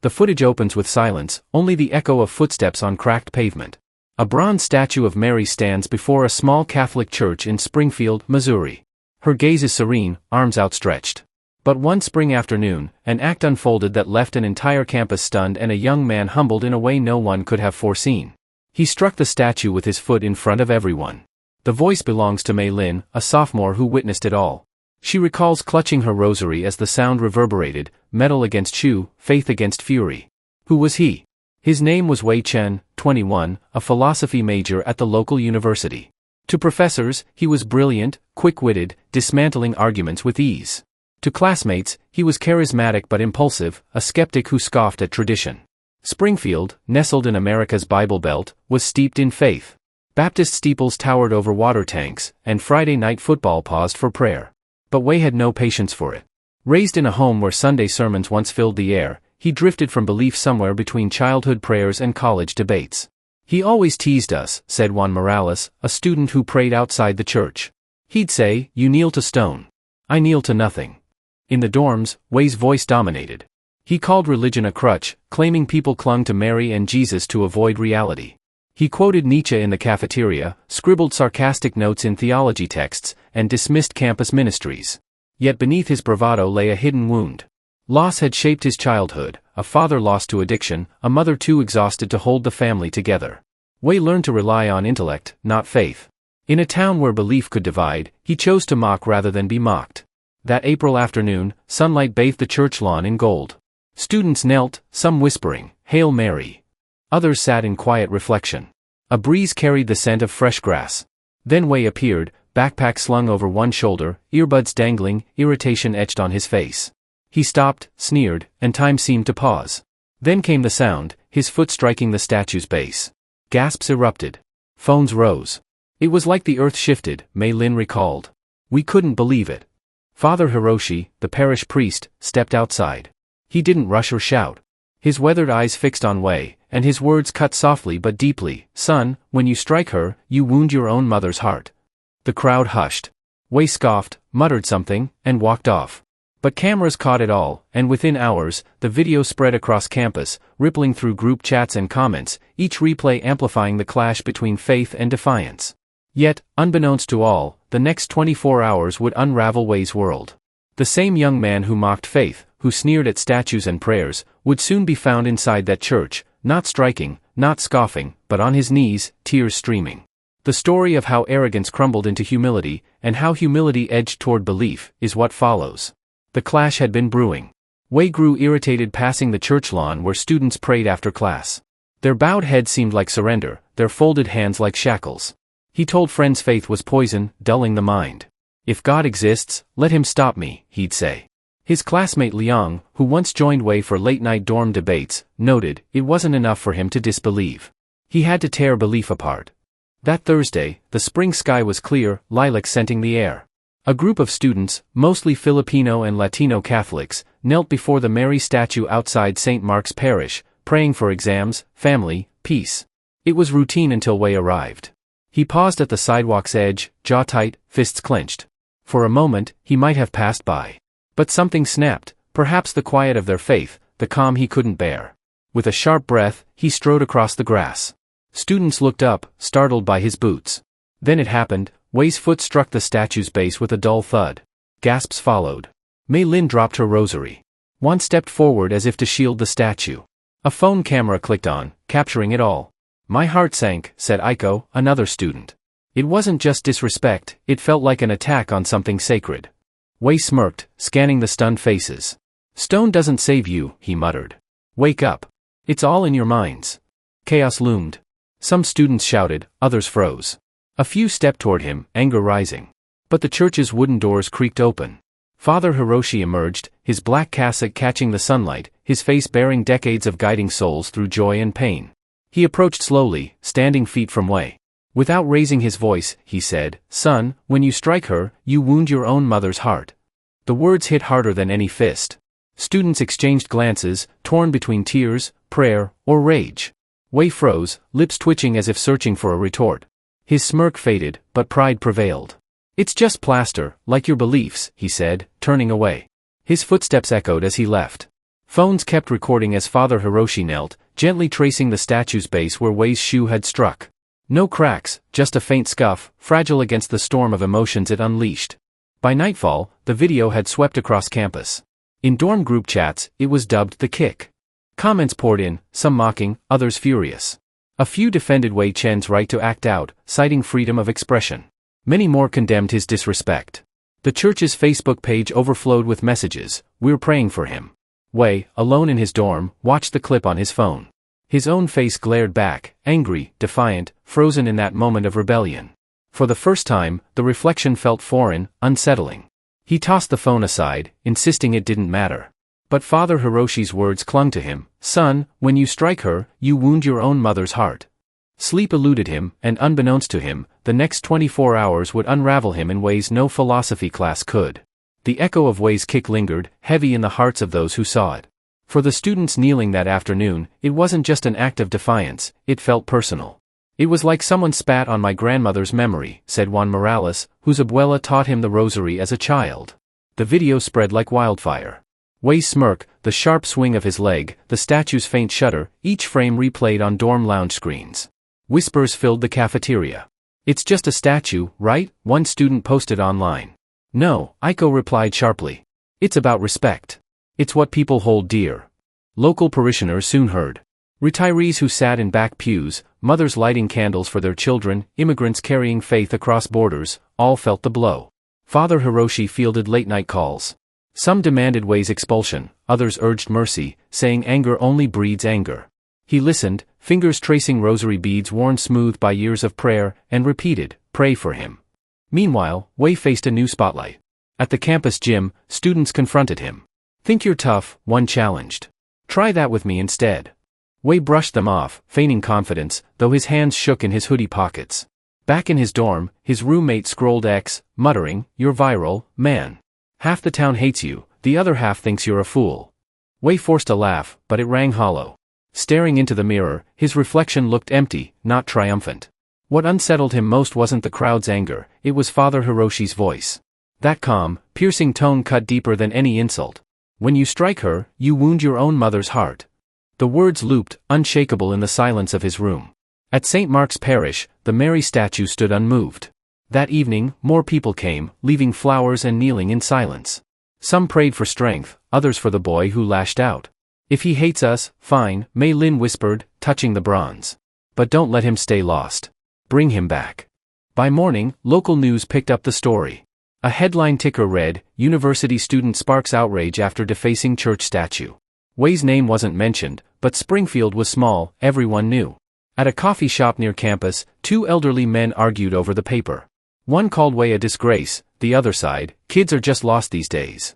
The footage opens with silence, only the echo of footsteps on cracked pavement. A bronze statue of Mary stands before a small Catholic church in Springfield, Missouri. Her gaze is serene, arms outstretched. But one spring afternoon, an act unfolded that left an entire campus stunned and a young man humbled in a way no one could have foreseen. He struck the statue with his foot in front of everyone. The voice belongs to Mei Lin, a sophomore who witnessed it all. She recalls clutching her rosary as the sound reverberated, metal against shoe, faith against fury. Who was he? His name was Wei Chen, 21, a philosophy major at the local university. To professors, he was brilliant, quick-witted, dismantling arguments with ease. To classmates, he was charismatic but impulsive, a skeptic who scoffed at tradition. Springfield, nestled in America's Bible Belt, was steeped in faith. Baptist steeples towered over water tanks, and Friday night football paused for prayer. But Wei had no patience for it. Raised in a home where Sunday sermons once filled the air, he drifted from belief somewhere between childhood prayers and college debates. He always teased us, said Juan Morales, a student who prayed outside the church. He'd say, "You kneel to stone. I kneel to nothing." In the dorms, Wei's voice dominated. He called religion a crutch, claiming people clung to Mary and Jesus to avoid reality. He quoted Nietzsche in the cafeteria, scribbled sarcastic notes in theology texts, and dismissed campus ministries. Yet beneath his bravado lay a hidden wound. Loss had shaped his childhood, a father lost to addiction, a mother too exhausted to hold the family together. Wei learned to rely on intellect, not faith. In a town where belief could divide, he chose to mock rather than be mocked. That April afternoon, sunlight bathed the church lawn in gold. Students knelt, some whispering, "Hail Mary." Others sat in quiet reflection. A breeze carried the scent of fresh grass. Then Wei appeared, backpack slung over one shoulder, earbuds dangling, irritation etched on his face. He stopped, sneered, and time seemed to pause. Then came the sound, his foot striking the statue's base. Gasps erupted. Phones rose. It was like the earth shifted, Mei Lin recalled. We couldn't believe it. Father Hiroshi, the parish priest, stepped outside. He didn't rush or shout. His weathered eyes fixed on Wei, and his words cut softly but deeply. "Son, when you strike her, you wound your own mother's heart." The crowd hushed. Wei scoffed, muttered something, and walked off. But cameras caught it all, and within hours, the video spread across campus, rippling through group chats and comments, each replay amplifying the clash between faith and defiance. Yet, unbeknownst to all, the next 24 hours would unravel Wei's world. The same young man who mocked faith, who sneered at statues and prayers, would soon be found inside that church, not striking, not scoffing, but on his knees, tears streaming. The story of how arrogance crumbled into humility, and how humility edged toward belief, is what follows. The clash had been brewing. Wei grew irritated passing the church lawn where students prayed after class. Their bowed heads seemed like surrender, their folded hands like shackles. He told friends faith was poison, dulling the mind. "If God exists, let him stop me," he'd say. His classmate Liang, who once joined Wei for late-night dorm debates, noted, it wasn't enough for him to disbelieve. He had to tear belief apart. That Thursday, the spring sky was clear, lilacs scenting the air. A group of students, mostly Filipino and Latino Catholics, knelt before the Mary statue outside St. Mark's Parish, praying for exams, family, peace. It was routine until Wei arrived. He paused at the sidewalk's edge, jaw tight, fists clenched. For a moment, he might have passed by. But something snapped, perhaps the quiet of their faith, the calm he couldn't bear. With a sharp breath, he strode across the grass. Students looked up, startled by his boots. Then it happened, Wei's foot struck the statue's base with a dull thud. Gasps followed. Mei Lin dropped her rosary. One stepped forward as if to shield the statue. A phone camera clicked on, capturing it all. "My heart sank," said Aiko, another student. It wasn't just disrespect, it felt like an attack on something sacred. Wei smirked, scanning the stunned faces. "Stone doesn't save you," he muttered. "Wake up. It's all in your minds." Chaos loomed. Some students shouted, others froze. A few stepped toward him, anger rising. But the church's wooden doors creaked open. Father Hiroshi emerged, his black cassock catching the sunlight, his face bearing decades of guiding souls through joy and pain. He approached slowly, standing feet from Wei. Without raising his voice, he said, "Son, when you strike her, you wound your own mother's heart." The words hit harder than any fist. Students exchanged glances, torn between tears, prayer, or rage. Wei froze, lips twitching as if searching for a retort. His smirk faded, but pride prevailed. "It's just plaster, like your beliefs," he said, turning away. His footsteps echoed as he left. Phones kept recording as Father Hiroshi knelt, gently tracing the statue's base where Wei's shoe had struck. No cracks, just a faint scuff, fragile against the storm of emotions it unleashed. By nightfall, the video had swept across campus. In dorm group chats, it was dubbed The Kick. Comments poured in, some mocking, others furious. A few defended Wei Chen's right to act out, citing freedom of expression. Many more condemned his disrespect. The church's Facebook page overflowed with messages, "We're praying for him." Wei, alone in his dorm, watched the clip on his phone. His own face glared back, angry, defiant, frozen in that moment of rebellion. For the first time, the reflection felt foreign, unsettling. He tossed the phone aside, insisting it didn't matter. But Father Hiroshi's words clung to him, "Son, when you strike her, you wound your own mother's heart." Sleep eluded him, and unbeknownst to him, the next 24 hours would unravel him in ways no philosophy class could. The echo of Wei's kick lingered, heavy in the hearts of those who saw it. For the students kneeling that afternoon, it wasn't just an act of defiance, it felt personal. "It was like someone spat on my grandmother's memory," said Juan Morales, whose abuela taught him the rosary as a child. The video spread like wildfire. Wei's smirk, the sharp swing of his leg, the statue's faint shudder, each frame replayed on dorm lounge screens. Whispers filled the cafeteria. "It's just a statue, right?" one student posted online. "No," Aiko replied sharply. "It's about respect. It's what people hold dear." Local parishioners soon heard. Retirees who sat in back pews, mothers lighting candles for their children, immigrants carrying faith across borders, all felt the blow. Father Hiroshi fielded late-night calls. Some demanded Wei's expulsion, others urged mercy, saying anger only breeds anger. He listened, fingers tracing rosary beads worn smooth by years of prayer, and repeated, "Pray for him." Meanwhile, Wei faced a new spotlight. At the campus gym, students confronted him. "Think you're tough," one challenged. "Try that with me instead." Wei brushed them off, feigning confidence, though his hands shook in his hoodie pockets. Back in his dorm, his roommate scrolled X, muttering, "You're viral, man. Half the town hates you, the other half thinks you're a fool." Wei forced a laugh, but it rang hollow. Staring into the mirror, his reflection looked empty, not triumphant. What unsettled him most wasn't the crowd's anger, it was Father Hiroshi's voice. That calm, piercing tone cut deeper than any insult. "When you strike her, you wound your own mother's heart." The words looped, unshakable in the silence of his room. At St. Mark's Parish, the Mary statue stood unmoved. That evening, more people came, leaving flowers and kneeling in silence. Some prayed for strength, others for the boy who lashed out. "If he hates us, fine," Mei Lin whispered, touching the bronze. "But don't let him stay lost. Bring him back." By morning, local news picked up the story. A headline ticker read, "University student sparks outrage after defacing church statue." Wei's name wasn't mentioned, but Springfield was small, everyone knew. At a coffee shop near campus, two elderly men argued over the paper. One called Wei a disgrace, the other sighed, "Kids are just lost these days."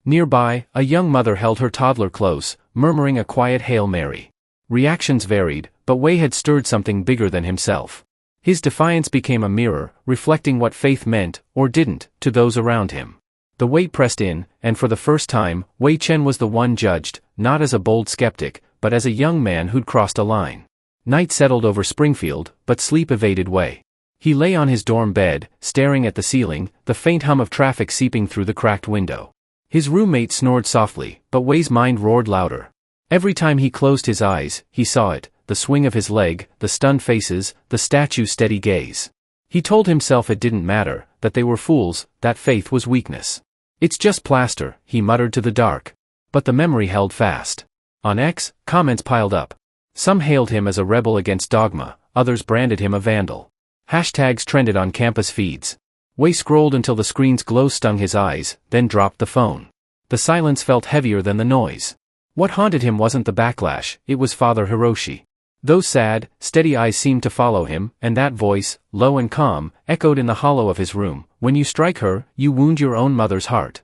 Nearby, a young mother held her toddler close, murmuring a quiet Hail Mary. Reactions varied, but Wei had stirred something bigger than himself. His defiance became a mirror, reflecting what faith meant, or didn't, to those around him. The weight pressed in, and for the first time, Wei Chen was the one judged, not as a bold skeptic, but as a young man who'd crossed a line. Night settled over Springfield, but sleep evaded Wei. He lay on his dorm bed, staring at the ceiling, the faint hum of traffic seeping through the cracked window. His roommate snored softly, but Wei's mind roared louder. Every time he closed his eyes, he saw it, the swing of his leg, the stunned faces, the statue's steady gaze. He told himself it didn't matter, that they were fools, that faith was weakness. "It's just plaster," he muttered to the dark. But the memory held fast. On X, comments piled up. Some hailed him as a rebel against dogma, others branded him a vandal. Hashtags trended on campus feeds. Wei scrolled until the screen's glow stung his eyes, then dropped the phone. The silence felt heavier than the noise. What haunted him wasn't the backlash, it was Father Hiroshi. Those sad, steady eyes seemed to follow him, and that voice, low and calm, echoed in the hollow of his room, "When you strike her, you wound your own mother's heart."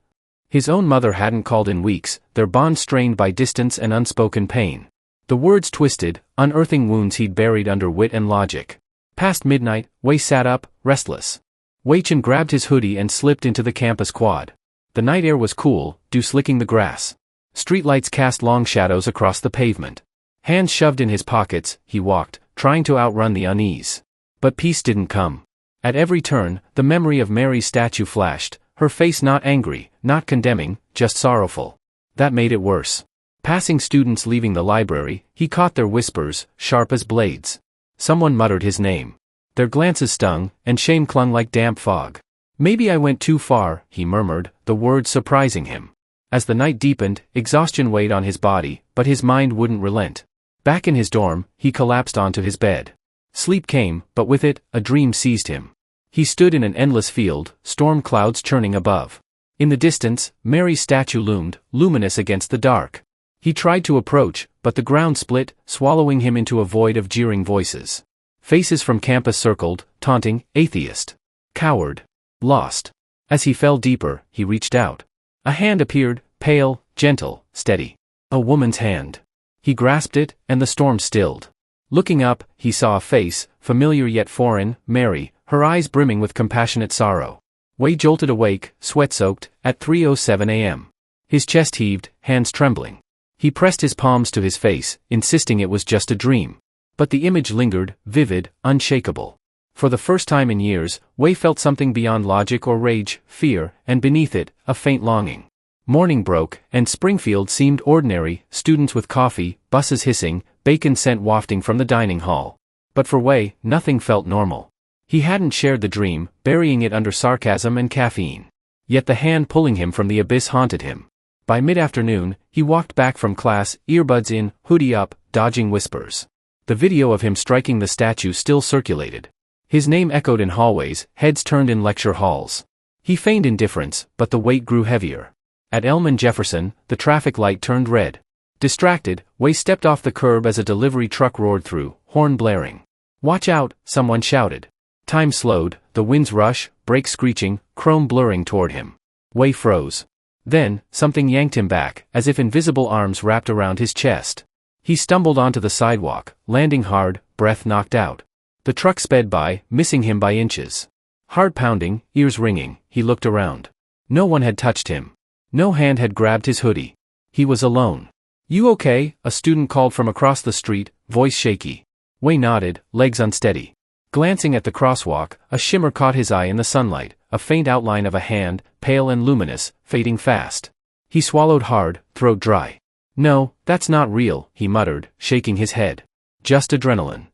His own mother hadn't called in weeks, their bond strained by distance and unspoken pain. The words twisted, unearthing wounds he'd buried under wit and logic. Past midnight, Wei sat up, restless. Wei Chen grabbed his hoodie and slipped into the campus quad. The night air was cool, dew slicking the grass. Streetlights cast long shadows across the pavement. Hands shoved in his pockets, he walked, trying to outrun the unease. But peace didn't come. At every turn, the memory of Mary's statue flashed, her face not angry, not condemning, just sorrowful. That made it worse. Passing students leaving the library, he caught their whispers, sharp as blades. Someone muttered his name. Their glances stung, and shame clung like damp fog. Maybe I went too far, he murmured, the words surprising him. As the night deepened, exhaustion weighed on his body, but his mind wouldn't relent. Back in his dorm, he collapsed onto his bed. Sleep came, but with it, a dream seized him. He stood in an endless field, storm clouds churning above. In the distance, Mary's statue loomed, luminous against the dark. He tried to approach, but the ground split, swallowing him into a void of jeering voices. Faces from campus circled, taunting, atheist. Coward. Lost. As he fell deeper, he reached out. A hand appeared, pale, gentle, steady. A woman's hand. He grasped it, and the storm stilled. Looking up, he saw a face, familiar yet foreign, Mary, her eyes brimming with compassionate sorrow. Wei jolted awake, sweat-soaked, at 3:07 a.m. His chest heaved, hands trembling. He pressed his palms to his face, insisting it was just a dream. But the image lingered, vivid, unshakable. For the first time in years, Wei felt something beyond logic or rage, fear, and beneath it, a faint longing. Morning broke, and Springfield seemed ordinary, students with coffee, buses hissing, bacon scent wafting from the dining hall. But for Wei, nothing felt normal. He hadn't shared the dream, burying it under sarcasm and caffeine. Yet the hand pulling him from the abyss haunted him. By mid-afternoon, he walked back from class, earbuds in, hoodie up, dodging whispers. The video of him striking the statue still circulated. His name echoed in hallways, heads turned in lecture halls. He feigned indifference, but the weight grew heavier. At Elman Jefferson, the traffic light turned red. Distracted, Wei stepped off the curb as a delivery truck roared through, horn blaring. "Watch out," someone shouted. Time slowed, the wind's rush, brakes screeching, chrome blurring toward him. Wei froze. Then, something yanked him back, as if invisible arms wrapped around his chest. He stumbled onto the sidewalk, landing hard, breath knocked out. The truck sped by, missing him by inches. Heart pounding, ears ringing, he looked around. No one had touched him. No hand had grabbed his hoodie. He was alone. "You okay?" a student called from across the street, voice shaky. Wei nodded, legs unsteady. Glancing at the crosswalk, a shimmer caught his eye in the sunlight, a faint outline of a hand, pale and luminous, fading fast. He swallowed hard, throat dry. "No, that's not real," he muttered, shaking his head. "Just adrenaline."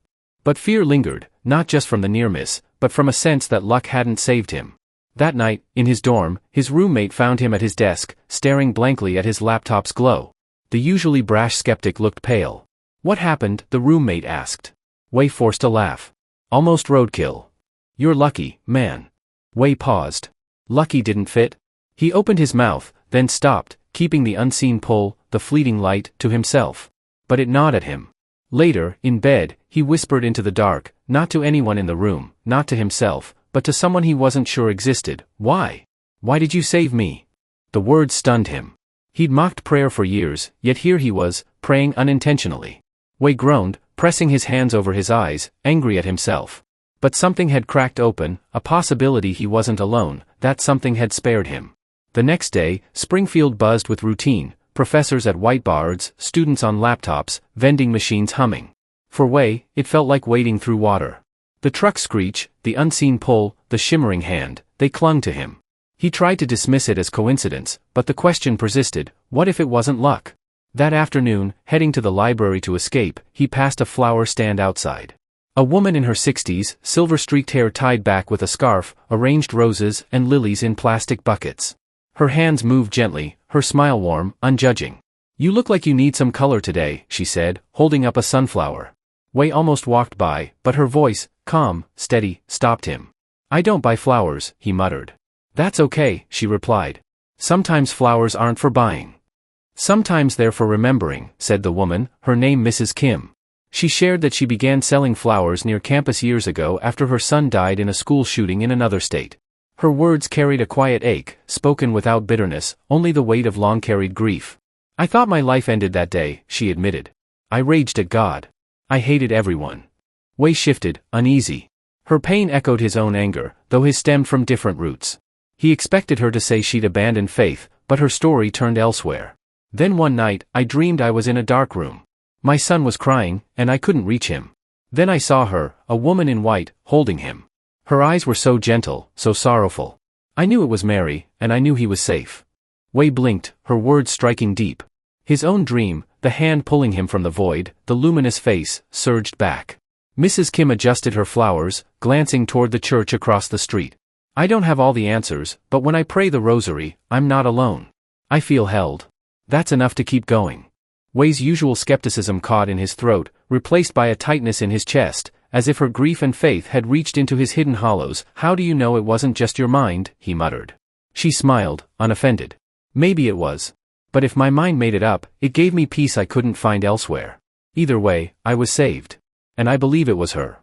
But fear lingered, not just from the near miss, but from a sense that luck hadn't saved him. That night, in his dorm, his roommate found him at his desk, staring blankly at his laptop's glow. The usually brash skeptic looked pale. "What happened?" the roommate asked. Wei forced a laugh. "Almost roadkill." "You're lucky, man." Wei paused. Lucky didn't fit. He opened his mouth, then stopped, keeping the unseen pull, the fleeting light, to himself. But it gnawed at him. Later, in bed, he whispered into the dark, not to anyone in the room, not to himself, but to someone he wasn't sure existed. "Why? Why did you save me?" The words stunned him. He'd mocked prayer for years, yet here he was, praying unintentionally. Wei groaned, pressing his hands over his eyes, angry at himself. But something had cracked open, a possibility he wasn't alone, that something had spared him. The next day, Springfield buzzed with routine, professors at whiteboards, students on laptops, vending machines humming. For Wei, it felt like wading through water. The truck screech, the unseen pull, the shimmering hand, they clung to him. He tried to dismiss it as coincidence, but the question persisted, what if it wasn't luck? That afternoon, heading to the library to escape, he passed a flower stand outside. A woman in her 60s, silver-streaked hair tied back with a scarf, arranged roses and lilies in plastic buckets. Her hands moved gently, her smile warm, unjudging. "You look like you need some color today," she said, holding up a sunflower. Wei almost walked by, but her voice, calm, steady, stopped him. "I don't buy flowers," he muttered. "That's okay," she replied. "Sometimes flowers aren't for buying. Sometimes they're for remembering," said the woman, her name Mrs. Kim. She shared that she began selling flowers near campus years ago after her son died in a school shooting in another state. Her words carried a quiet ache, spoken without bitterness, only the weight of long-carried grief. "I thought my life ended that day," she admitted. "I raged at God. I hated everyone." Wei shifted, uneasy. Her pain echoed his own anger, though his stemmed from different roots. He expected her to say she'd abandoned faith, but her story turned elsewhere. "Then one night, I dreamed I was in a dark room. My son was crying, and I couldn't reach him. Then I saw her, a woman in white, holding him. Her eyes were so gentle, so sorrowful. I knew it was Mary, and I knew he was safe." Wei blinked, her words striking deep. His own dream, the hand pulling him from the void, the luminous face, surged back. Mrs. Kim adjusted her flowers, glancing toward the church across the street. I don't have all the answers, but when I pray the rosary, I'm not alone. I feel held. That's enough to keep going. Wei's usual skepticism caught in his throat, replaced by a tightness in his chest, as if her grief and faith had reached into his hidden hollows. How do you know it wasn't just your mind? He muttered. She smiled, unoffended. Maybe it was. But if my mind made it up, it gave me peace I couldn't find elsewhere. Either way, I was saved. And I believe it was her.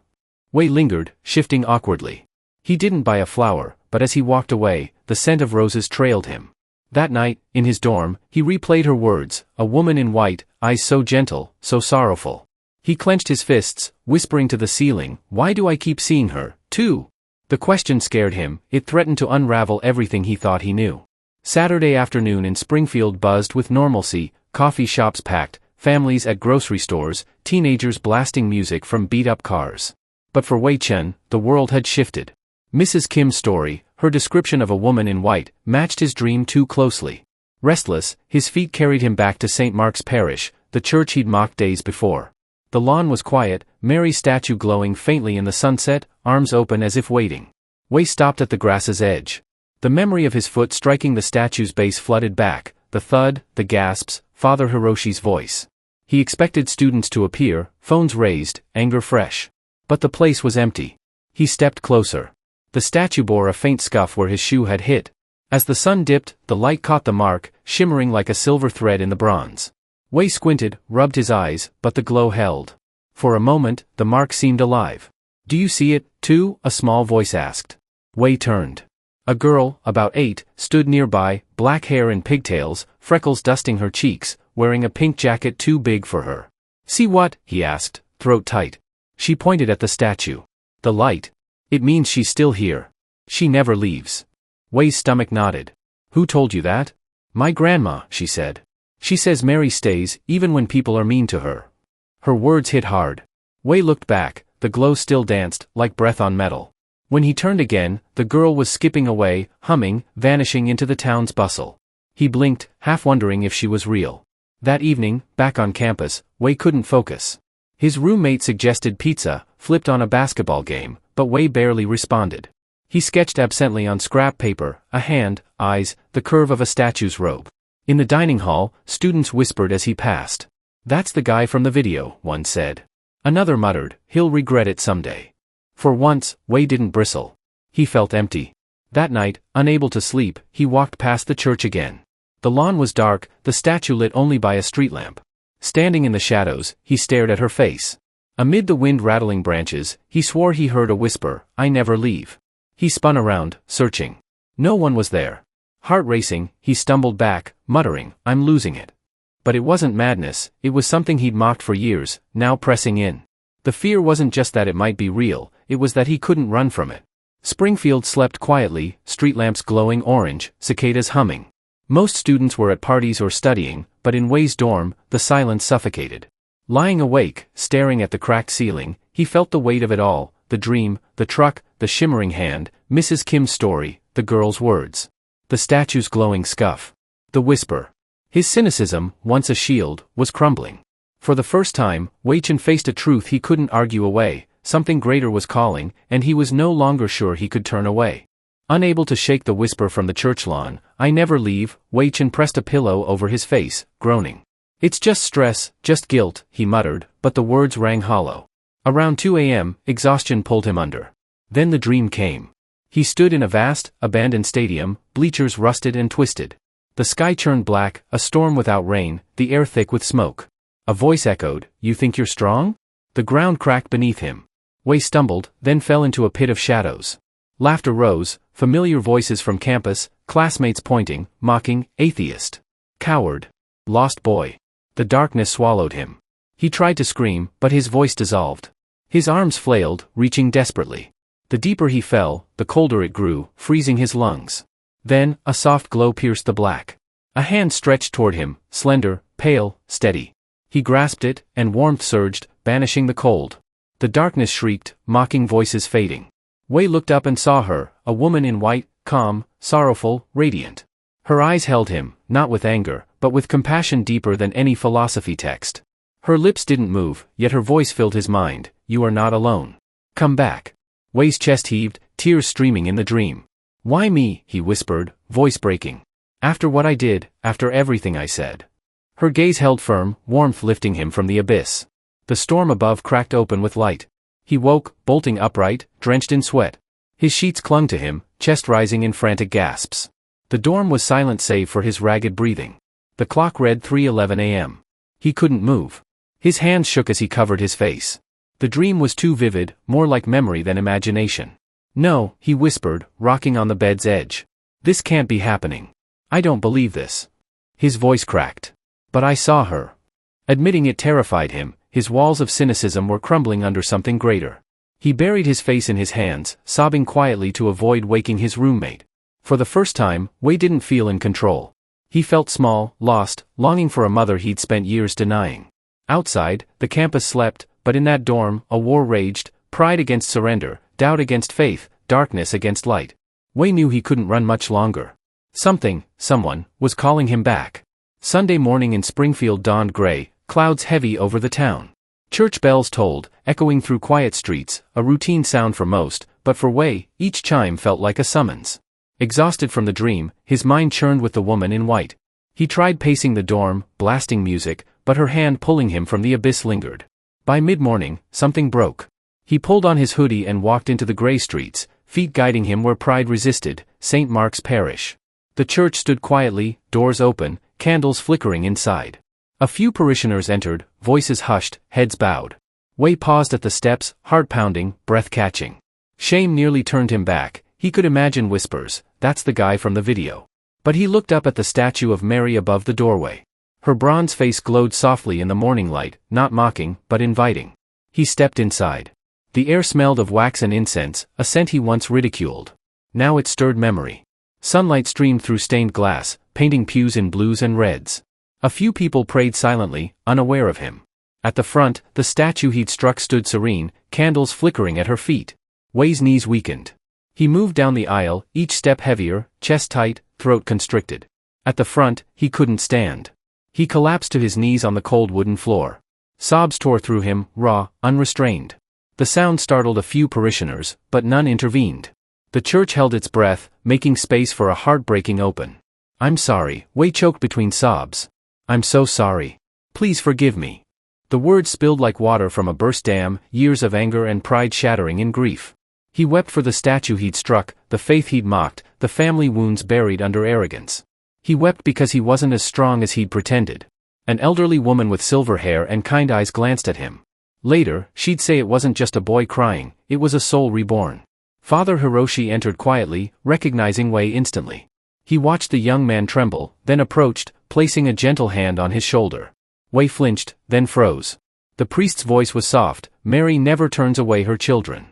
Wei lingered, shifting awkwardly. He didn't buy a flower, but as he walked away, the scent of roses trailed him. That night, in his dorm, he replayed her words, a woman in white, eyes so gentle, so sorrowful. He clenched his fists, whispering to the ceiling, why do I keep seeing her, too? The question scared him, it threatened to unravel everything he thought he knew. Saturday afternoon in Springfield buzzed with normalcy, coffee shops packed, families at grocery stores, teenagers blasting music from beat-up cars. But for Wei Chen, the world had shifted. Mrs. Kim's story, her description of a woman in white, matched his dream too closely. Restless, his feet carried him back to St. Mark's Parish, the church he'd mocked days before. The lawn was quiet, Mary's statue glowing faintly in the sunset, arms open as if waiting. Wei stopped at the grass's edge. The memory of his foot striking the statue's base flooded back, the thud, the gasps, Father Hiroshi's voice. He expected students to appear, phones raised, anger fresh. But the place was empty. He stepped closer. The statue bore a faint scuff where his shoe had hit. As the sun dipped, the light caught the mark, shimmering like a silver thread in the bronze. Wei squinted, rubbed his eyes, but the glow held. For a moment, the mark seemed alive. Do you see it, too? A small voice asked. Wei turned. A girl, about 8, stood nearby, black hair and pigtails, freckles dusting her cheeks, wearing a pink jacket too big for her. See what? He asked, throat tight. She pointed at the statue. The light. It means she's still here. She never leaves. Wei's stomach nodded. Who told you that? My grandma, she said. She says Mary stays, even when people are mean to her. Her words hit hard. Wei looked back, the glow still danced, like breath on metal. When he turned again, the girl was skipping away, humming, vanishing into the town's bustle. He blinked, half wondering if she was real. That evening, back on campus, Wei couldn't focus. His roommate suggested pizza, flipped on a basketball game, but Wei barely responded. He sketched absently on scrap paper, a hand, eyes, the curve of a statue's robe. In the dining hall, students whispered as he passed. That's the guy from the video, one said. Another muttered, he'll regret it someday. For once, Wei didn't bristle. He felt empty. That night, unable to sleep, he walked past the church again. The lawn was dark, the statue lit only by a street lamp. Standing in the shadows, he stared at her face. Amid the wind-rattling branches, he swore he heard a whisper, I never leave. He spun around, searching. No one was there. Heart racing, he stumbled back, muttering, I'm losing it. But it wasn't madness, it was something he'd mocked for years, now pressing in. The fear wasn't just that it might be real, it was that he couldn't run from it. Springfield slept quietly, street lamps glowing orange, cicadas humming. Most students were at parties or studying, but in Wei's dorm, the silence suffocated. Lying awake, staring at the cracked ceiling, he felt the weight of it all, the dream, the truck, the shimmering hand, Mrs. Kim's story, the girl's words. The statue's glowing scuff. The whisper. His cynicism, once a shield, was crumbling. For the first time, Wei Chen faced a truth he couldn't argue away, something greater was calling, and he was no longer sure he could turn away. Unable to shake the whisper from the church lawn, I never leave, Wei Chen pressed a pillow over his face, groaning. It's just stress, just guilt, he muttered, but the words rang hollow. Around 2 a.m., exhaustion pulled him under. Then the dream came. He stood in a vast, abandoned stadium, bleachers rusted and twisted. The sky churned black, a storm without rain, the air thick with smoke. A voice echoed, You think you're strong? The ground cracked beneath him. Wei stumbled, then fell into a pit of shadows. Laughter rose, familiar voices from campus, classmates pointing, mocking, atheist. Coward. Lost boy. The darkness swallowed him. He tried to scream, but his voice dissolved. His arms flailed, reaching desperately. The deeper he fell, the colder it grew, freezing his lungs. Then, a soft glow pierced the black. A hand stretched toward him, slender, pale, steady. He grasped it, and warmth surged, banishing the cold. The darkness shrieked, mocking voices fading. Wei looked up and saw her, a woman in white, calm, sorrowful, radiant. Her eyes held him, not with anger, but with compassion deeper than any philosophy text. Her lips didn't move, yet her voice filled his mind. You are not alone. Come back. Wei's chest heaved, tears streaming in the dream. Why me? He whispered, voice breaking. After what I did, after everything I said. Her gaze held firm, warmth lifting him from the abyss. The storm above cracked open with light. He woke, bolting upright, drenched in sweat. His sheets clung to him, chest rising in frantic gasps. The dorm was silent save for his ragged breathing. The clock read 3:11 a.m. He couldn't move. His hands shook as he covered his face. The dream was too vivid, more like memory than imagination. No, he whispered, rocking on the bed's edge. This can't be happening. I don't believe this. His voice cracked. But I saw her. Admitting it terrified him, his walls of cynicism were crumbling under something greater. He buried his face in his hands, sobbing quietly to avoid waking his roommate. For the first time, Wei didn't feel in control. He felt small, lost, longing for a mother he'd spent years denying. Outside, the campus slept, but in that dorm, a war raged, pride against surrender, doubt against faith, darkness against light. Wei knew he couldn't run much longer. Someone, was calling him back. Sunday morning in Springfield dawned gray, clouds heavy over the town. Church bells tolled, echoing through quiet streets, a routine sound for most, but for Wei, each chime felt like a summons. Exhausted from the dream, his mind churned with the woman in white. He tried pacing the dorm, blasting music, but her hand pulling him from the abyss lingered. By mid-morning, something broke. He pulled on his hoodie and walked into the gray streets, feet guiding him where pride resisted, St. Mark's Parish. The church stood quietly, doors open, candles flickering inside. A few parishioners entered, voices hushed, heads bowed. Wei paused at the steps, heart pounding, breath catching. Shame nearly turned him back. He could imagine whispers, that's the guy from the video. But he looked up at the statue of Mary above the doorway. Her bronze face glowed softly in the morning light, not mocking, but inviting. He stepped inside. The air smelled of wax and incense, a scent he once ridiculed. Now it stirred memory. Sunlight streamed through stained glass, painting pews in blues and reds. A few people prayed silently, unaware of him. At the front, the statue he'd struck stood serene, candles flickering at her feet. Wei's knees weakened. He moved down the aisle, each step heavier, chest tight, throat constricted. At the front, he couldn't stand. He collapsed to his knees on the cold wooden floor. Sobs tore through him, raw, unrestrained. The sound startled a few parishioners, but none intervened. The church held its breath, making space for a heartbreaking open. I'm sorry, Wei choked between sobs. I'm so sorry. Please forgive me. The words spilled like water from a burst dam, years of anger and pride shattering in grief. He wept for the statue he'd struck, the faith he'd mocked, the family wounds buried under arrogance. He wept because he wasn't as strong as he'd pretended. An elderly woman with silver hair and kind eyes glanced at him. Later, she'd say it wasn't just a boy crying, it was a soul reborn. Father Hiroshi entered quietly, recognizing Wei instantly. He watched the young man tremble, then approached, placing a gentle hand on his shoulder. Wei flinched, then froze. The priest's voice was soft, Mary never turns away her children.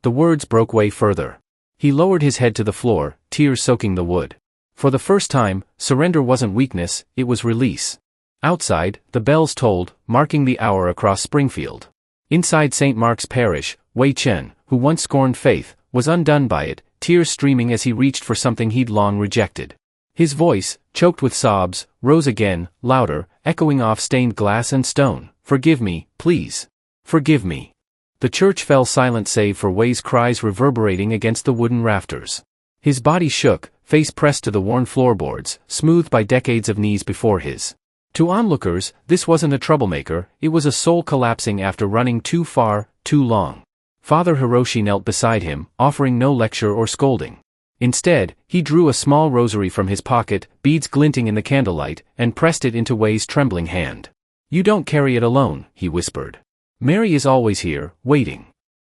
The words broke Wei further. He lowered his head to the floor, tears soaking the wood. For the first time, surrender wasn't weakness, it was release. Outside, the bells tolled, marking the hour across Springfield. Inside St. Mark's Parish, Wei Chen, who once scorned faith, was undone by it, tears streaming as he reached for something he'd long rejected. His voice, choked with sobs, rose again, louder, echoing off stained glass and stone. Forgive me, please. Forgive me. The church fell silent save for Wei's cries reverberating against the wooden rafters. His body shook, face pressed to the worn floorboards, smoothed by decades of knees before his. To onlookers, this wasn't a troublemaker, it was a soul collapsing after running too far, too long. Father Hiroshi knelt beside him, offering no lecture or scolding. Instead, he drew a small rosary from his pocket, beads glinting in the candlelight, and pressed it into Wei's trembling hand. You don't carry it alone, he whispered. Mary is always here, waiting.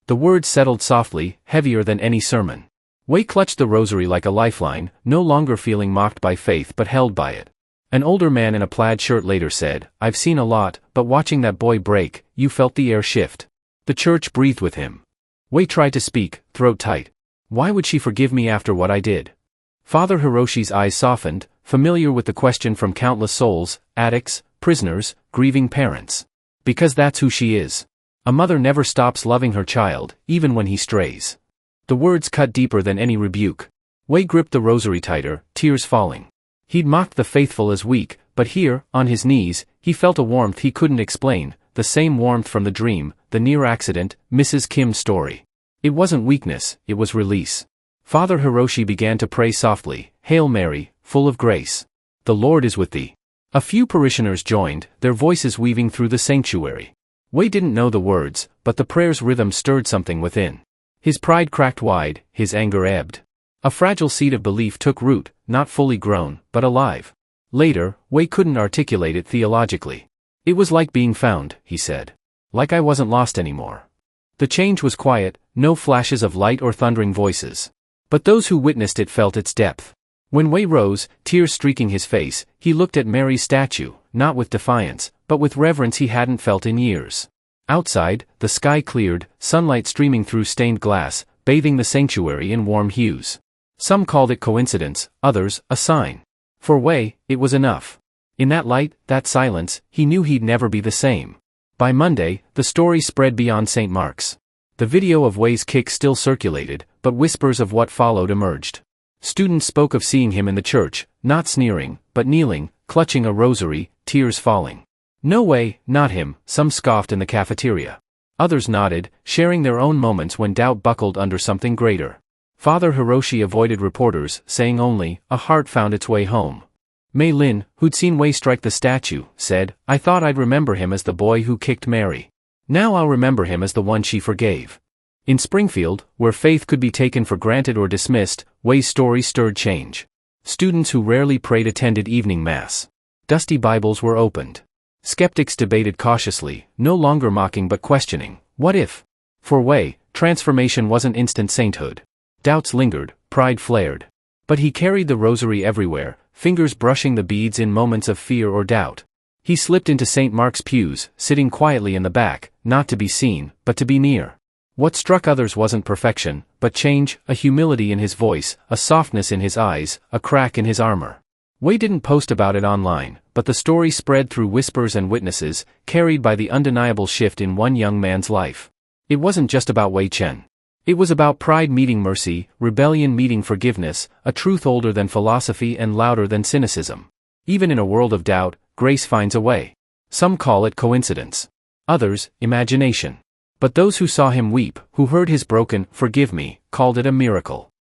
The words settled softly, heavier than any sermon. Wei clutched the rosary like a lifeline, no longer feeling mocked by faith but held by it. An older man in a plaid shirt later said, I've seen a lot, but watching that boy break, you felt the air shift. The church breathed with him. Wei tried to speak, throat tight. Why would she forgive me after what I did? Father Hiroshi's eyes softened, familiar with the question from countless souls, addicts, prisoners, grieving parents. Because that's who she is. A mother never stops loving her child, even when he strays. The words cut deeper than any rebuke. Wei gripped the rosary tighter, tears falling. He'd mocked the faithful as weak, but here, on his knees, he felt a warmth he couldn't explain, the same warmth from the dream, the near accident, Mrs. Kim's story. It wasn't weakness, it was release. Father Hiroshi began to pray softly, "Hail Mary, full of grace. The Lord is with thee." A few parishioners joined, their voices weaving through the sanctuary. Wei didn't know the words, but the prayer's rhythm stirred something within. His pride cracked wide, his anger ebbed. A fragile seed of belief took root, not fully grown, but alive. Later, Wei couldn't articulate it theologically. It was like being found, he said. Like I wasn't lost anymore. The change was quiet, no flashes of light or thundering voices. But those who witnessed it felt its depth. When Wei rose, tears streaking his face, he looked at Mary's statue, not with defiance, but with reverence he hadn't felt in years. Outside, the sky cleared, sunlight streaming through stained glass, bathing the sanctuary in warm hues. Some called it coincidence, others, a sign. For Wei, it was enough. In that light, that silence, he knew he'd never be the same. By Monday, the story spread beyond St. Mark's. The video of Wei's kick still circulated, but whispers of what followed emerged. Students spoke of seeing him in the church, not sneering, but kneeling, clutching a rosary, tears falling. No way, not him, some scoffed in the cafeteria. Others nodded, sharing their own moments when doubt buckled under something greater. Father Hiroshi avoided reporters, saying only, "A heart found its way home." Mei Lin, who'd seen Wei strike the statue, said, "I thought I'd remember him as the boy who kicked Mary. Now I'll remember him as the one she forgave." In Springfield, where faith could be taken for granted or dismissed, Wei's story stirred change. Students who rarely prayed attended evening mass. Dusty Bibles were opened. Skeptics debated cautiously, no longer mocking but questioning, what if? For Wei, transformation wasn't instant sainthood. Doubts lingered, pride flared. But he carried the rosary everywhere, fingers brushing the beads in moments of fear or doubt. He slipped into St. Mark's pews, sitting quietly in the back, not to be seen, but to be near. What struck others wasn't perfection, but change, a humility in his voice, a softness in his eyes, a crack in his armor. Wei didn't post about it online, but the story spread through whispers and witnesses, carried by the undeniable shift in one young man's life. It wasn't just about Wei Chen. It was about pride meeting mercy, rebellion meeting forgiveness, a truth older than philosophy and louder than cynicism. Even in a world of doubt, grace finds a way. Some call it coincidence. Others, imagination. But those who saw him weep, who heard his broken "forgive me," called it a miracle.